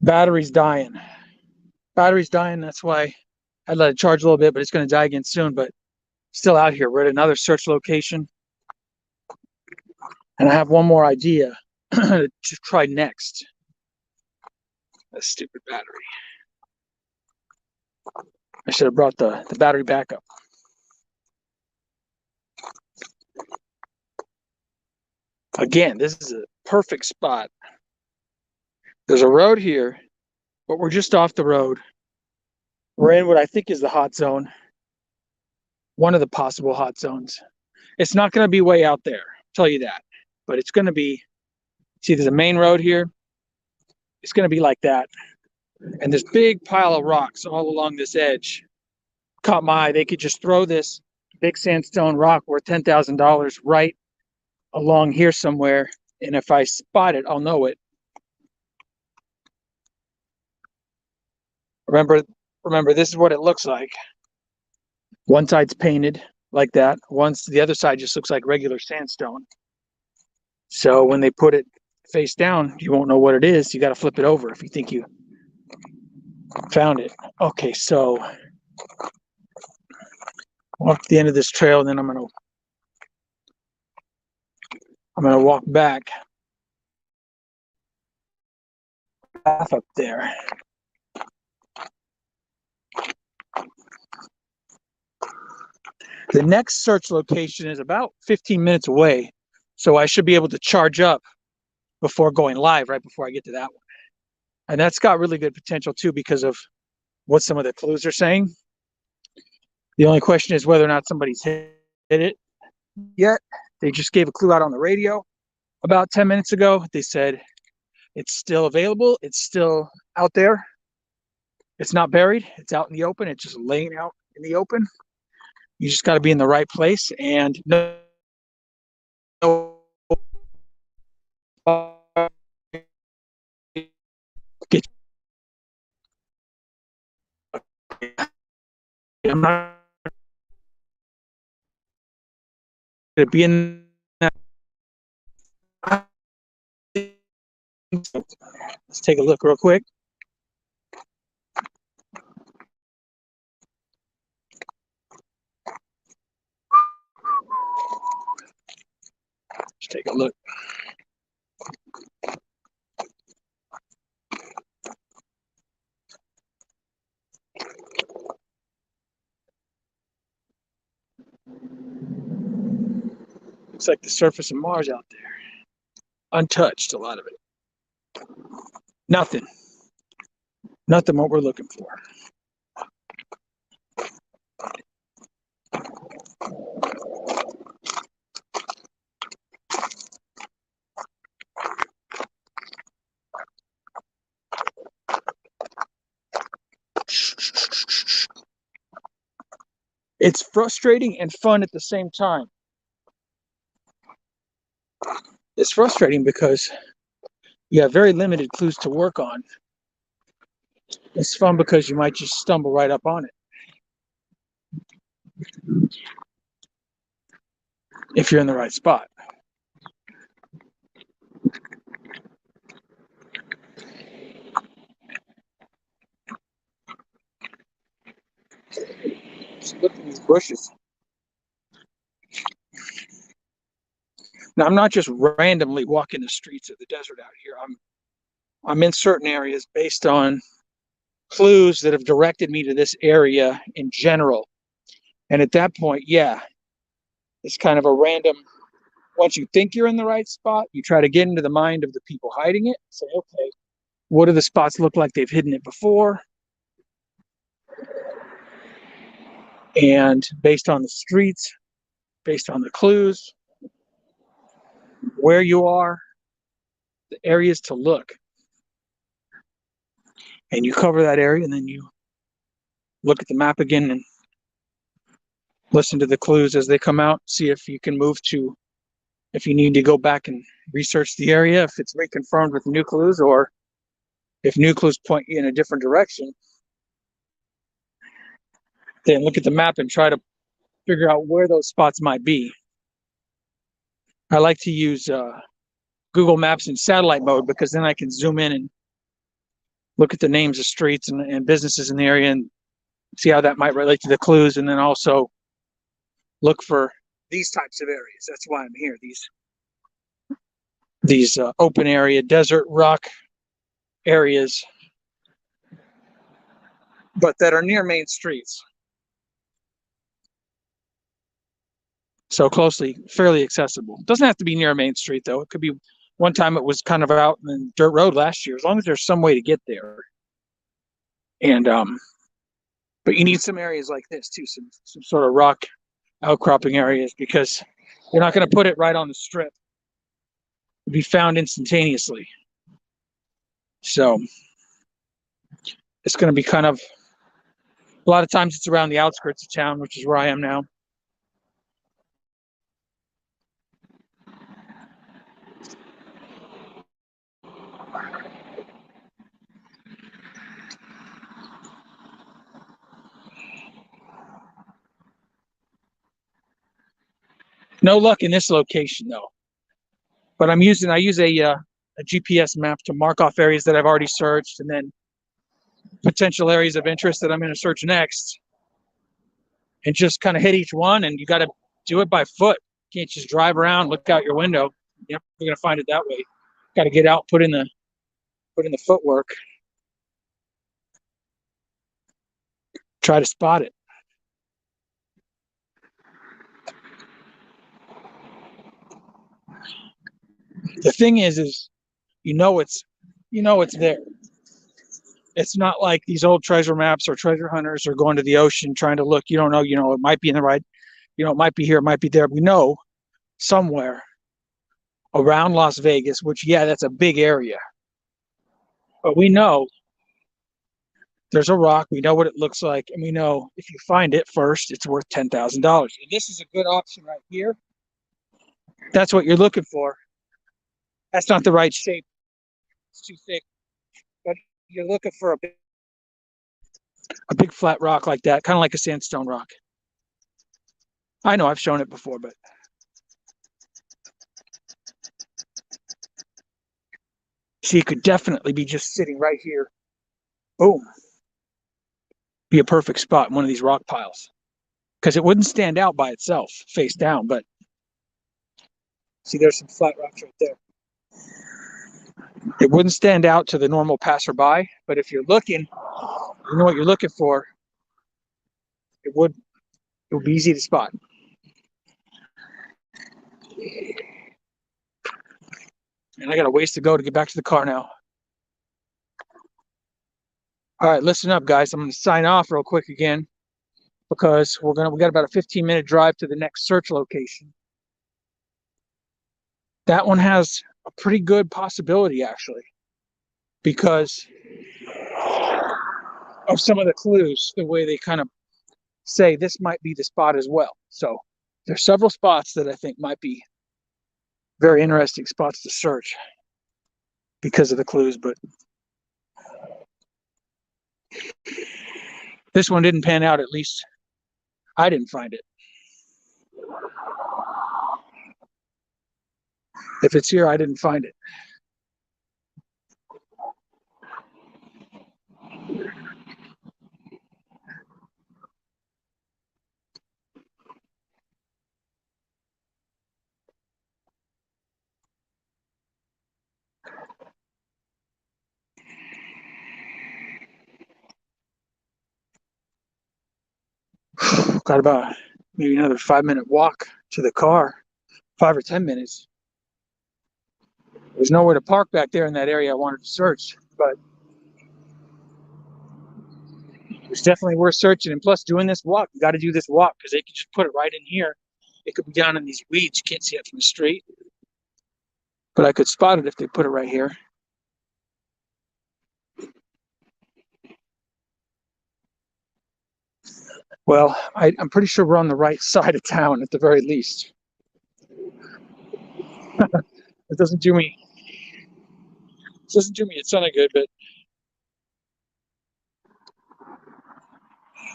Battery's dying. Battery's dying. That's why I let it charge a little bit, but it's going to die again soon. But still out here. We're at another search location. And I have one more idea to try next. A stupid battery. I should have brought the battery back up. Again, this is a perfect spot. There's a road here, but we're just off the road. We're in what I think is the hot zone. One of the possible hot zones. It's not going to be way out there, I'll tell you that. But it's going to be, see, there's a main road here. It's going to be like that. And this big pile of rocks all along this edge caught my eye. They could just throw this big sandstone rock worth $10,000 right along here somewhere. And if I spot it, I'll know it. Remember, this is what it looks like. One side's painted like that. The other side just looks like regular sandstone. So when they put it face down, you won't know what it is. You got to flip it over if you think you found it. Okay, so walk to the end of this trail, and then I'm gonna walk back path up there. The next search location is about 15 minutes away, so I should be able to charge up before going live, right before I get to that one. And that's got really good potential too because of what some of the clues are saying. The only question is whether or not somebody's hit it yet. They just gave a clue out on the radio about 10 minutes ago. They said it's still available. It's still out there. It's not buried. It's out in the open. It's just laying out in the open. You just got to be in the right place and know. I'm not going to be in that. Let's take a look real quick. Let's take a look. Looks like the surface of Mars out there. Untouched, a lot of it. Nothing. Nothing what we're looking for. It's frustrating and fun at the same time. It's frustrating because you have very limited clues to work on. It's fun because you might just stumble right up on it if you're in the right spot. Just look at these bushes. Now, I'm not just randomly walking the streets of the desert out here. I'm in certain areas based on clues that have directed me to this area in general. And at that point, yeah, it's kind of a random. Once you think you're in the right spot, you try to get into the mind of the people hiding it. Say, okay, what do the spots look like they've hidden it before? And based on the streets, based on the clues, where you are, the areas to look. And you cover that area, and then you look at the map again and listen to the clues as they come out. See if you can move to, if you need to go back and research the area, if it's reconfirmed with new clues, or if new clues point you in a different direction. Then look at the map and try to figure out where those spots might be. I like to use Google Maps in satellite mode because then I can zoom in and look at the names of streets and businesses in the area and see how that might relate to the clues, and then also look for these types of areas. That's why I'm here. These open area, desert, rock areas, but that are near main streets. So closely, fairly accessible. It doesn't have to be near a main street, though. It could be, one time it was kind of out in the dirt road last year, as long as there's some way to get there. And, but you need some areas like this too, some sort of rock outcropping areas, because you're not going to put it right on the strip. It'll be found instantaneously. So it's going to be kind of, a lot of times it's around the outskirts of town, which is where I am now. No luck in this location though. But I use a GPS map to mark off areas that I've already searched, and then potential areas of interest that I'm going to search next, and just kind of hit each one. And you got to do it by foot. You can't just drive around, look out your window. Yep, you're going to find it that way. Got to get out, put in the footwork, try to spot it. The thing is you know it's there. It's not like these old treasure maps or treasure hunters are going to the ocean trying to look. You don't know, it might be in the right, it might be here, it might be there. We know somewhere around Las Vegas, which, yeah, that's a big area. But we know there's a rock. We know what it looks like. And we know if you find it first, it's worth $10,000. And this is a good option right here. That's what you're looking for. That's not the right shape. It's too thick. But you're looking for a big flat rock like that, kind of like a sandstone rock. I know I've shown it before, but she could definitely be just sitting right here. Boom. Be a perfect spot in one of these rock piles, because it wouldn't stand out by itself face down. But see, there's some flat rocks right there. It wouldn't stand out to the normal passerby, but if you're looking, you know what you're looking for, it would be easy to spot. And I got a ways to go to get back to the car now. All right, listen up, guys. I'm going to sign off real quick again because we got about a 15-minute drive to the next search location. That one has a pretty good possibility, actually, because of some of the clues, the way they kind of say this might be the spot as well. So there's several spots that I think might be very interesting spots to search because of the clues, but this one didn't pan out. At least I didn't find it. If it's here, I didn't find it. Got about maybe another 5-minute walk to the car, 5 or 10 minutes. There's nowhere to park back there in that area I wanted to search, but it's definitely worth searching. And plus, doing this walk, you got to do this walk because they could just put it right in here. It could be down in these weeds. You can't see it from the street, but I could spot it if they put it right here. Well, I'm pretty sure we're on the right side of town at the very least. It doesn't do me a ton of good, but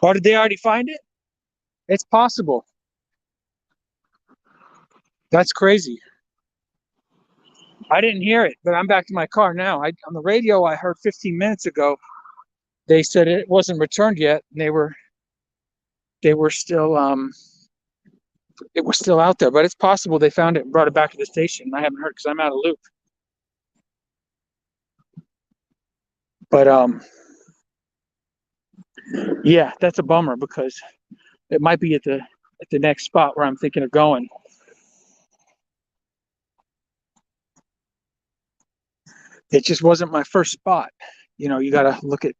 or did they already find it? It's possible. That's crazy. I didn't hear it, but I'm back to my car now. On the radio I heard 15 minutes ago, they said it wasn't returned yet, and they were still it was still out there, but it's possible they found it and brought it back to the station. I haven't heard because I'm out of loop. But yeah, that's a bummer because it might be at the next spot where I'm thinking of going. It just wasn't my first spot. You know, you got to look at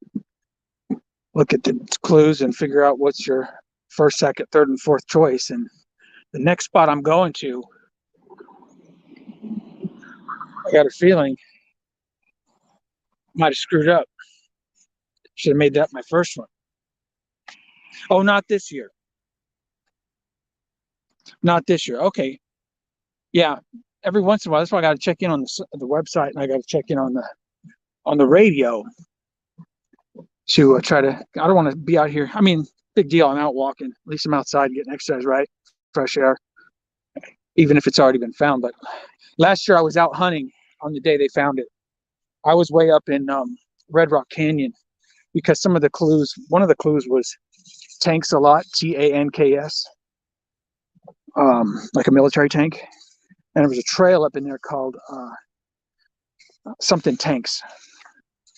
the clues and figure out what's your first, second, third, and fourth choice. And the next spot I'm going to, I got a feeling I might have screwed up. Should have made that my first one. Oh, not this year. Not this year. Okay. Yeah. Every once in a while, that's why I got to check in on the website, and I got to check in on the radio to try to. I don't want to be out here. I mean, big deal. I'm out walking. At least I'm outside getting exercise, right? Fresh air, even if it's already been found. But last year I was out hunting on the day they found it. I was way up in Red Rock Canyon because some of the clues. One of the clues was tanks a lot. TANKS. Like a military tank. And there was a trail up in there called something Tanks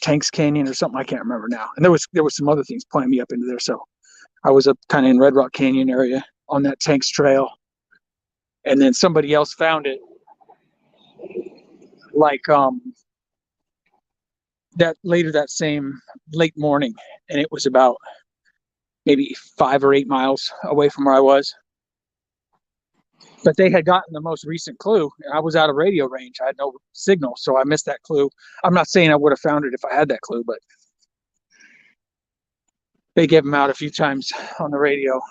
Canyon or something. I can't remember now. And there was some other things pulling me up into there. So I was up kind of in Red Rock Canyon area on that Tanks trail. And then somebody else found it like that later that same late morning. And it was about maybe 5 or 8 miles away from where I was. But they had gotten the most recent clue. I was out of radio range. I had no signal, so I missed that clue. I'm not saying I would have found it if I had that clue, but they gave them out a few times on the radio.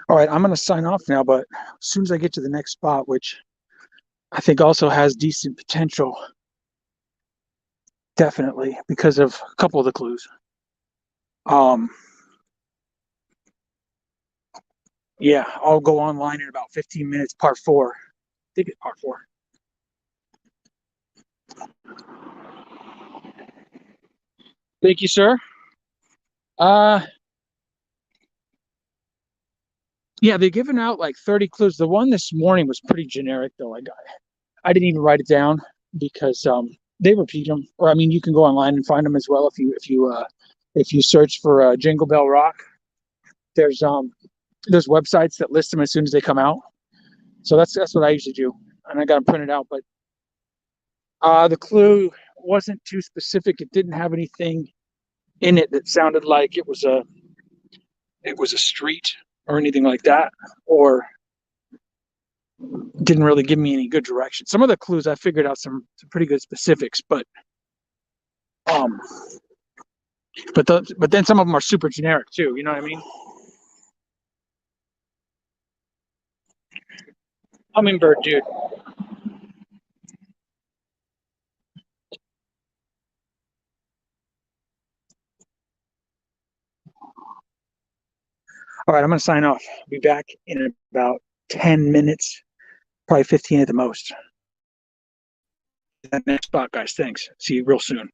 All right, I'm going to sign off now, but as soon as I get to the next spot, which I think also has decent potential, definitely, because of a couple of the clues. Yeah, I'll go online in about 15 minutes, part 4. I think it's part 4. Thank you, sir. Uh, yeah, they're giving out like 30 clues. The one this morning was pretty generic, though. I didn't even write it down because they repeat them. Or I mean, you can go online and find them as well if you search for Jingle Bell Rock. There's websites that list them as soon as they come out. So that's what I usually do, and I got them printed out. But the clue wasn't too specific. It didn't have anything in it that sounded like it was a street or anything like that, or didn't really give me any good direction. Some of the clues I figured out some pretty good specifics, but um, but then some of them are super generic too. You know what I mean? Hummingbird, dude. All right, I'm gonna sign off. I'll be back in about 10 minutes, probably 15 at the most. That next spot, guys. Thanks. See you real soon.